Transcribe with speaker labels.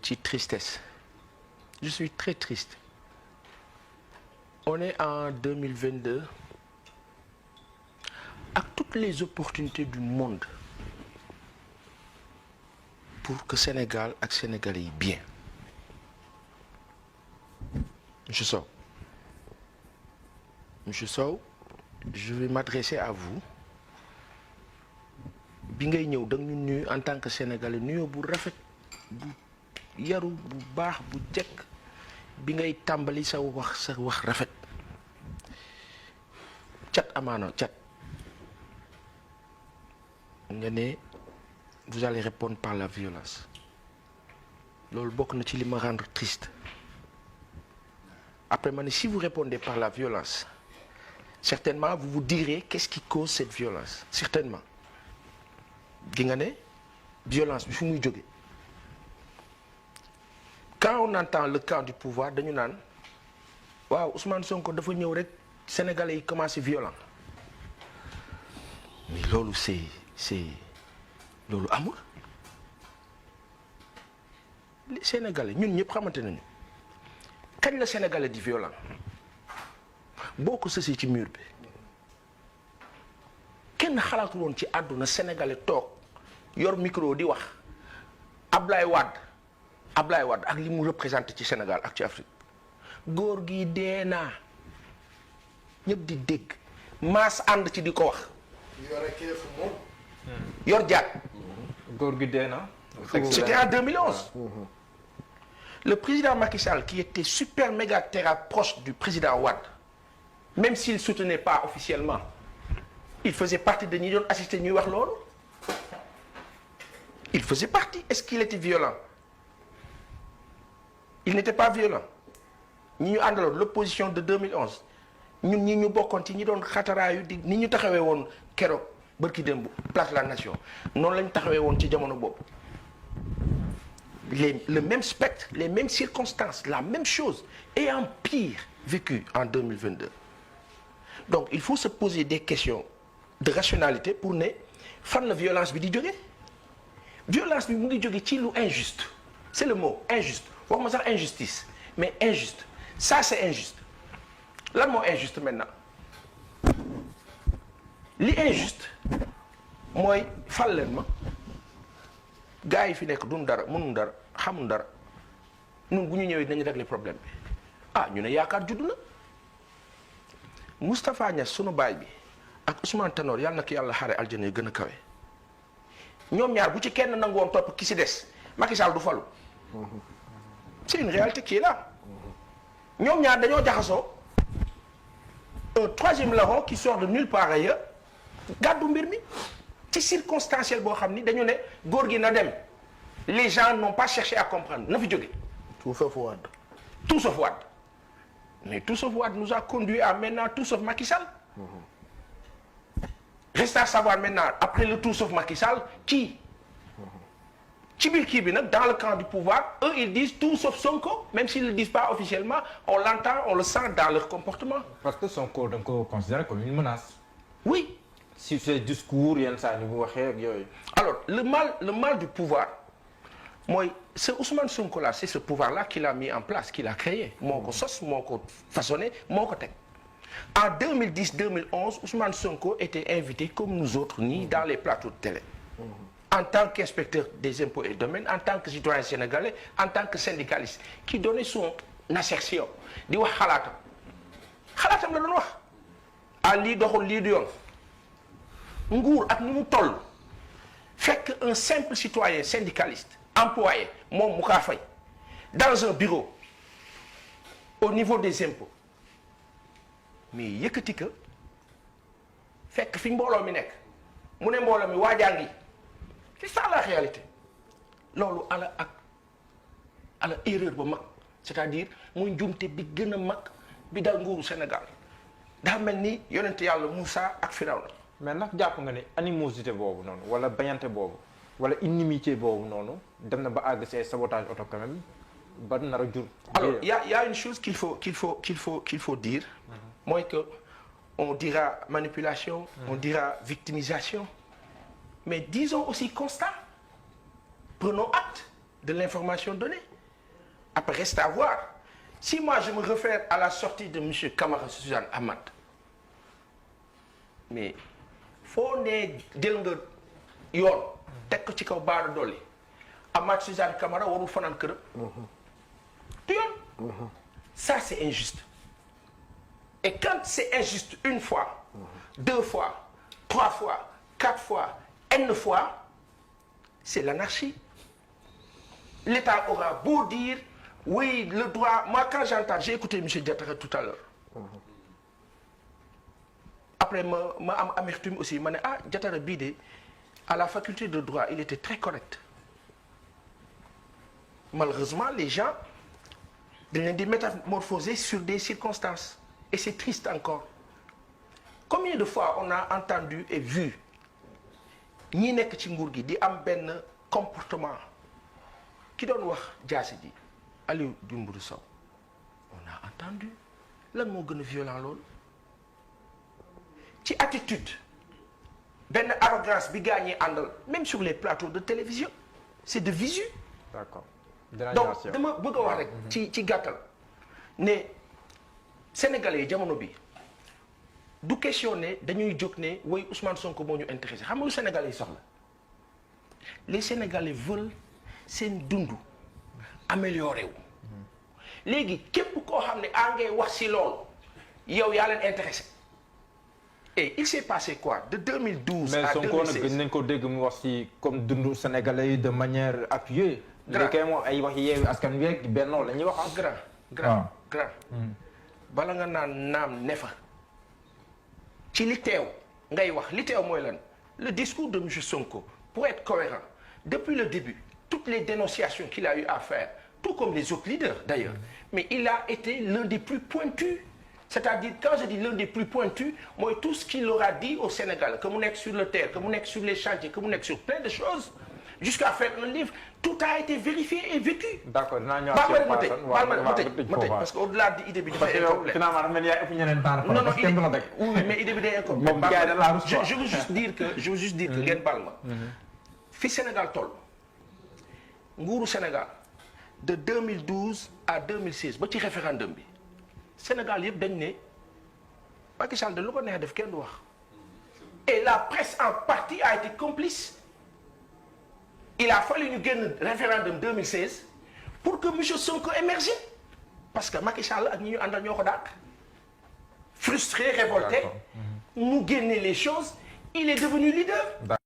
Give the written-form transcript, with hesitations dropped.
Speaker 1: ci tristesse. Je suis très triste. On est en 2022 avec toutes les opportunités du monde pour que Sénégal ak Sénégalais yi bien. Monsieur Sow, je vais m'adresser à vous. Bi ngay ñëw da nga ñu nuyu en tant que Sénégalais nuyoo bu rafet bu yaru bu baax bu jekk bi ngay tàmbali sa wax rafet cat amaano cat nga ne vous allez répondre par la violence loolu bokk na ci li ma rendre triste après ma ne si vous répondez par la violence certainement vous vous direz qu'est-ce qui cause cette violence certainement gi nga ne violence bi fu muy jóge quand on entend le camp du pouvoir dañu naan waaw Ousmane Sonko dafa ñëw rek sénégalais yi commencé violent mais loolu c'est loolu amul les sénégalais ñun ñëpp xamante nañu kañ la sénégalais di violent boo ko sësee ci mur bi kenn xalaatul woon ci àdduna sénégalais toog yor micro di wax Ablaye Wade ak li mu représenté ci Sénégal ak ci Afrique góor gi dee naa ñëpp di dégg maas ànd ci di ko wax. yore keefu moom. yor jaat.
Speaker 2: góor gi dee na.
Speaker 1: C'était en 2011. Le président Macky Sall qui était super méga terra proche du président Wade même s'il soutenait pas officiellement il faisait partie de ñi doon assister ñuy wax loolu il faisait partie est-ce qu'il était violent? Il n'était pas violent ñi ñu àndaloon l'opposition de 2011 ñun ñi ñu bokkoon ci ñi doon xataraayu di ni ñu taxawee woon keroog bërki démb place de la nation noonu lañu taxawee woon ci jamono boobu le même spectre les mêmes circonstances la même chose et en pire vécu en 2022 donc il faut se poser des questions de rationalité pour ne fan la violence bi di jóge violence bi mu ngi jóge ci lu injuste c'est le mot injuste waxuma sax injustice mais injuste ça c'est injuste lan moo injuste maintenant li injuste mooy fal leen ma gars yi fi nekk duñ dara mënum dara xamul dara ñun bu ñu ñëwee dinañ régler problème bi ah ñu ne yaakaar judd na Moustapha Niasse sunu baay bi ak Ousmane Tanor yàlla na ko yàlla xaare aljana yi gën a kawe ñoom ñaar bu ci kenn nangu woon topp ki si des Macky Sall du falu c'est une réalité qui est là ñoom ñaar dañoo jaxasoo un troisième larron qui sort de nulle part ailleurs gàddu mbir mi ci circonstanciel boo xam ni dañu ne góor gi na dem les gens n'ont pas cherché à comprendre na fi jóge
Speaker 3: tout sauf Wade
Speaker 1: mais tout sauf Wade nous a conduit à maintenant tout sauf Macky Sall reste à savoir maintenant après le tout sauf Macky Sall qui ci biir kii bi nag dans le camp du pouvoir eux ils disent tout sauf Sonko même s'ils ne le disent pas officiellement on l'entend on le sent dans leur comportement.
Speaker 2: parce que Sonko da nga ko considéré comme une menace.
Speaker 1: oui.
Speaker 2: si ces discours yenn saa ni bu waxee ak yooyu.
Speaker 1: alors le mal du pouvoir mooy ce Ousmane Sonko là c'est ce pouvoir là qu'il a mis en place qu'il a créé moo ko sos moo ko façonné moo ko teg en 2010-2011 Ousmane Sonko était invité comme nous autres nii dans les plateaux de télé. En tant qu'inspecteur des impôts et domaines en tant que citoyen sénégalais en tant que syndicaliste qui donnait son assertion di wax xalaatam la doon wax ah lii doxul lii du yoon nguur ak ni mu toll fekk un simple citoyen syndicaliste employé moom mu kaa fay dans un bureau au niveau des impôts mais yëkkati ka fekk fi mbooloo mi nekk mu ne mbooloo mi waajaa ngi c'est ça la réalité loolu ala erreur ba mag c'est-à-dire muy njuumte bi gën a mag bi dal nguuru Sénégal daa mel ni yonent yàlla Moussa ak Firawna
Speaker 2: mais ndax jàpp nga ne animosité boobu noonu wala bañante boobu wala inimitié boobu noonu dem na ba àgg see sabotage auto quand même ba nar a jur.
Speaker 1: alors y a une chose qu'il faut dire mooy que on dira manipulation on dira victimisation mais disons aussi constat prenons acte de l'information donnée. Après, reste à voir. Si moi, je me réfère à la sortie de M. Camara Suzanne Ahmad, mais foo ne jël nga yoon teg ko ci kaw baara dolli Ahmad Suzanne Camara warul fanaan këram. du yoon. Ça, c'est injuste. Et quand c'est injuste une fois, deux fois, trois fois, quatre fois, N fois, c'est l'anarchie. L'État aura beau dire, oui, le droit... Moi, quand j'entends, j'ai écouté M. Diatara tout à l'heure. Après, ma am amertume aussi, ma ne ah Diatara bii de à la faculté de droit, il était très correct. Malheureusement, les gens dañ leen di métamorphoser sur des circonstances. Et c'est triste encore. Combien de fois on a entendu et vu ñi nekk ci nguur gi di am benn comportement ki doon wax jaasi ji Aliou Dembourou Sow on a entendu lan moo gën a violent loolu ci attitude benn arrogance bi gaa ñi àndal même sur les plateaux de télévision c'est de visu.
Speaker 2: D'accord.
Speaker 1: Donc dama bëgg a wax rek ci gàttal ne Sénégalais yi jamono bi du question ne dañuy jóg ne woy Ousmane Sonko moo ñu intéressé xam nga lu Sénégalais yi soxla les Sénégalais veulent seen dund amélioré wu léegi képp koo xam ne ngay wax si loolu yow yaa leen intéressé et il s'est passé quoi de 2012 à 2016
Speaker 2: mais Sonko nag gën nañ ko dégg mu wax si comme dundu Sénégalais yi de manière appuyée. Grand moom ay wax Yewwi Askan Wi rek Benno la ñuy wax
Speaker 1: grand bala nga naan naam ne fa ci li teew ngay wax li teew mooy lan le discours de M. Sonko pour être cohérent depuis le début toutes les dénonciations qu'il a eu à faire tout comme les autres leaders d'ailleurs mais il a été l'un des plus pointus c'est-à-dire quand je dis l'un des plus pointus mooy tout ce qu'il aura dit au Sénégal que mu nekk sur le terre que mu nekk sur les chantiers que mu nekk sur plein de choses jusqu'à faire un livre tout a été vérifié et vécu.
Speaker 2: D'accord dinaa ñëwaat
Speaker 1: parce que au-delà de idée bi dafay incomplet.
Speaker 2: finalement dafa mel ni yaa ëpp ñeneen temps.
Speaker 1: non oui mais idée bi day incomplet. je veux juste dire que ngeen baal ma. fi Sénégal toll nguuru Sénégal de 2012 à 2016 ba ci référendum bi Sénégal yëpp dañ ne Macky Sall de lu ko neex def kenn du wax. et la presse en partie a été complice. Il a fallu ñu génn référendum 2016 pour que M. Sonko émerge parce que Macky Sall ak ñi ñu àndal ñoo ko dàq frustré révolté mu génne les choses il est devenu leader.